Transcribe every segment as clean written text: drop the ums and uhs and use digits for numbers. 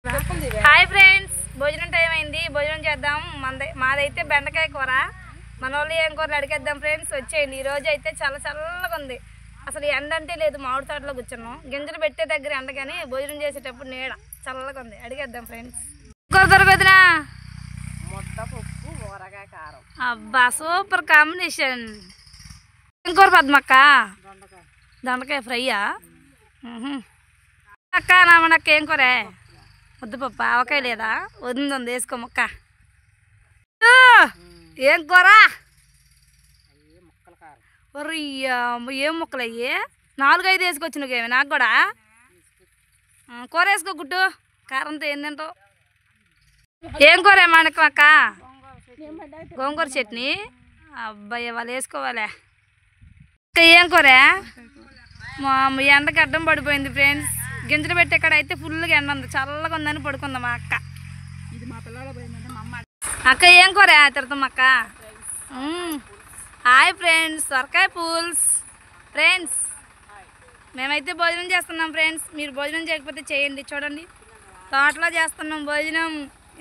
Hi friends, భోజనం time అయింది. భోజనం చేద్దాం. మాదైతే బెండకాయ కూర. మన వాళ్ళు ఏం కూరలు అడిగేద్దాం ఫ్రెండ్స్, వచ్చేయండి. ఈరోజు అయితే చాలా చల్లగా ఉంది. అసలు ఎండ అంటే లేదు. మామిడి తోటలో కూర్చున్నాం. గింజలు పెట్టే దగ్గర ఎండ, కానీ భోజనం చేసేటప్పుడు నీడ చల్లగా ఉంది. అడిగేద్దాం ఫ్రెండ్స్. కూర దొరకదునా? ముద్దపప్పు ఊరగాయ కారం. అబ్బా, సూపర్ కాంబినేషన్. ఏం కూర పద్మక్క? దొండకాయ ఫ్రైయా? అక్క నామనక్క ఏం కూర? ముద్దపప్పు. ఆవకాయ లేదా? ఉంది, వేసుకో మొక్క. ఏం కూర? ఏం ముక్కలు అయ్యి? 4-5 వేసుకొచ్చి నువ్వేమి నాకు కూడా కూర వేసుకో. గుడ్డు కారంతో ఏం తింటావు? ఏం కూర మనకు అక్క? గోంగూర చట్నీ. అబ్బాయి వాళ్ళు వేసుకోవాలే. ఏం కూర? మా ఎండకి అడ్డం పడిపోయింది ఫ్రెండ్స్. గింజలు పెట్టే కాడ అయితే ఫుల్గా ఎండ ఉంది. చల్లగా ఉందని పడుకుందాం మా అక్క. అక్క ఏం కూర తిడతాం అక్క? హాయ్ ఫ్రెండ్స్, సొరకాయ పూల్స్. ఫ్రెండ్స్, మేమైతే భోజనం చేస్తున్నాం ఫ్రెండ్స్. మీరు భోజనం చేయకపోతే చేయండి. చూడండి, తోటలో చేస్తున్నాం భోజనం.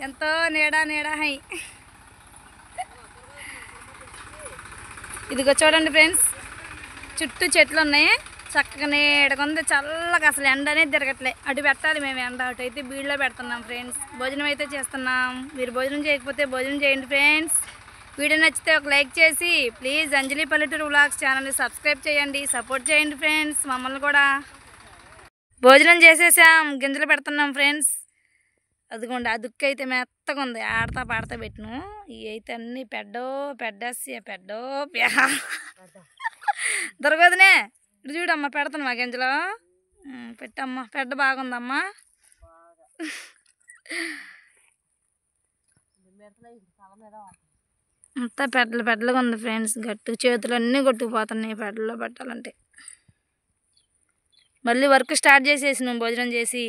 ఎంతో నీడ హై. ఇదిగో చూడండి ఫ్రెండ్స్, చుట్టూ చెట్లు ఉన్నాయి. చక్కగా నీడగా ఉంది. చల్లగా అసలు ఎండ అనేది తిరగట్లే. అటు పెట్టాలి మేము ఎండ. అటు అయితే బీడ్లో పెడుతున్నాం ఫ్రెండ్స్. భోజనం అయితే చేస్తున్నాం. మీరు భోజనం చేయకపోతే భోజనం చేయండి ఫ్రెండ్స్. వీడియో నచ్చితే ఒక లైక్ చేసి ప్లీజ్ అంజలి పల్లెటూరు వ్లాగ్స్ ఛానల్ని సబ్స్క్రైబ్ చేయండి. సపోర్ట్ చేయండి ఫ్రెండ్స్ మమ్మల్ని కూడా. భోజనం చేసేసాం, గింజలు పెడుతున్నాం ఫ్రెండ్స్. అదిగోండి, ఆ దుక్కు అయితే మెత్తగా ఉంది. ఆడతా పాడతా పెట్టిను. ఇవి అయితే అన్నీ పెడ్డో దొరకదునే. ఇటు చూడమ్మా, పెడతాను మా గింజలు. పెట్టమ్మా, పెడ్డ బాగుందమ్మా. అంతా పెద్దలుగా ఉంది ఫ్రెండ్స్. గట్టు చేతులు అన్నీ కొట్టుకుపోతున్నాయి పెద్దలో పెట్టాలంటే. మళ్ళీ వర్క్ స్టార్ట్ చేసేసి నువ్వు భోజనం చేసి.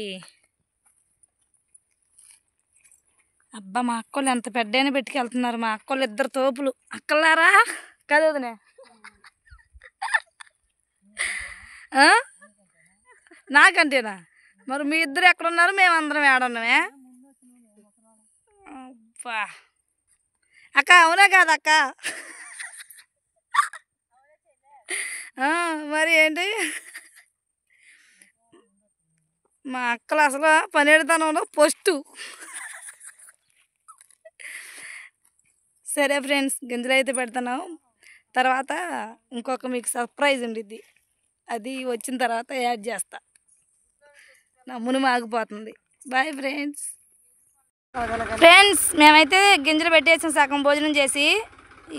అబ్బా, మా అక్కోళ్ళు ఎంత పెద్దైనా పెట్టుకెళ్తున్నారు. మా అక్కోళ్ళు 2 తోపులు. అక్కలారా కదనే? నాకంటేనా? మరి మీ ఇద్దరు ఎక్కడున్నారు? మేమందరం ఏడున్నామే. అబ్బా అక్క, అవునా కాదు అక్క? మరి ఏంటి, మా అక్కలు అసలు పనేడుతనంలో పోస్టు. సరే ఫ్రెండ్స్, గింజలు అయితే పెడుతున్నాం. తర్వాత ఇంకొక మీకు సర్ప్రైజ్ ఉండిద్ది. అది వచ్చిన తర్వాత యాడ్ చేస్తా. నా మునుము ఆగిపోతుంది. Bye friends. ఫ్రెండ్స్, మేమైతే గింజలు పెట్టేసాం సగం భోజనం చేసి.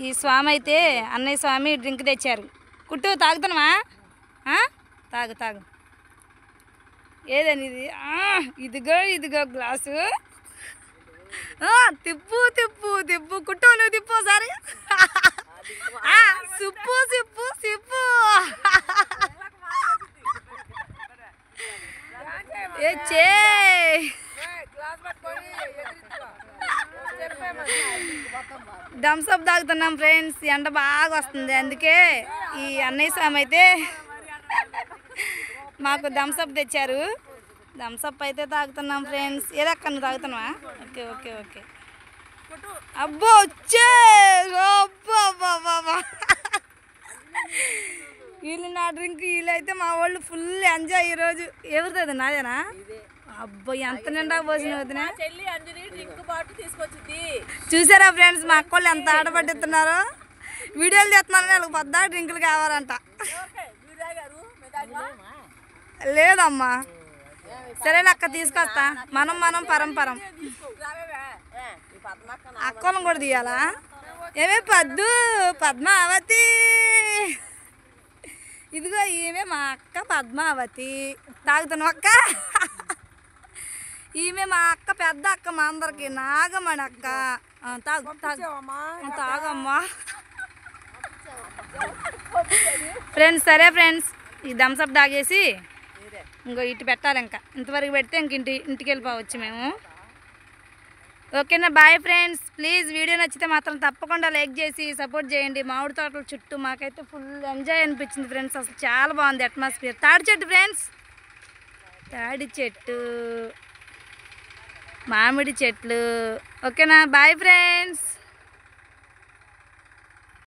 ఈ స్వామి అయితే అన్నయ్య స్వామి డ్రింక్ తెచ్చారు. కుట్టు తాగుతున్నావా? తాగు. ఏదని ఇది? ఇదిగో గ్లాసు. తిప్పు కుట్టు, నువ్వు తిప్పు ఒకసారి. సిప్పు థమ్స్అప్ తాగుతున్నాం ఫ్రెండ్స్. ఎండ బాగా వస్తుంది. అందుకే ఈ అన్నయ్య స్వామి అయితే మాకు థమ్స్అప్ తెచ్చారు. థమ్స్అప్ అయితే తాగుతున్నాం ఫ్రెండ్స్. ఏదక్క నువ్వు తాగుతున్నావా? ఓకే. అబ్బో వచ్చే వీళ్ళు నా డ్రింక్. వీళ్ళైతే మా వాళ్ళు ఫుల్ ఎంజాయ్ ఈరోజు. ఎవరిది? నాదేనా? అబ్బో, ఎంత నిండా పోసిన వదినా. చూసారా ఫ్రెండ్స్, మా అక్కోళ్ళు ఎంత ఆడపట్టిస్తున్నారో. వీడియోలు చేస్తున్నారని వాళ్ళకి పెద్ద డ్రింకులు కావాలంట. లేదమ్మా, సరే అక్క తీసుకొస్తా. మనం పరంపరం. అక్కలను కూడా తీయాలా? ఏమే పద్మావతి. ఇదిగో ఈమె మా అక్క పద్మావతి. తాగుతున్నావు అక్క? ఈమె మా అక్క, పెద్ద అక్క మా అందరికి. నాగమణి అక్క. తాగమ్మా ఫ్రెండ్స్. సరే ఫ్రెండ్స్, ఈ థమ్స్అప్ తాగేసి ఇంకో ఇటు పెట్టాలి. ఇంకా ఇంతవరకు పెడితే ఇంటికి వెళ్ళిపోవచ్చు మేము. ఓకేనా? Bye friends. ప్లీజ్ వీడియో నచ్చితే మాత్రం తప్పకుండా లైక్ చేసి సపోర్ట్ చేయండి. మామిడి తోటల చుట్టూ మాకైతే ఫుల్ ఎంజాయ్ అనిపించింది ఫ్రెండ్స్. అసలు చాలా బాగుంది అట్మాస్ఫియర్. తాడి చెట్టు ఫ్రెండ్స్, తాడి చెట్టు. మామిడి చెట్లు. ఓకేనా? Bye friends.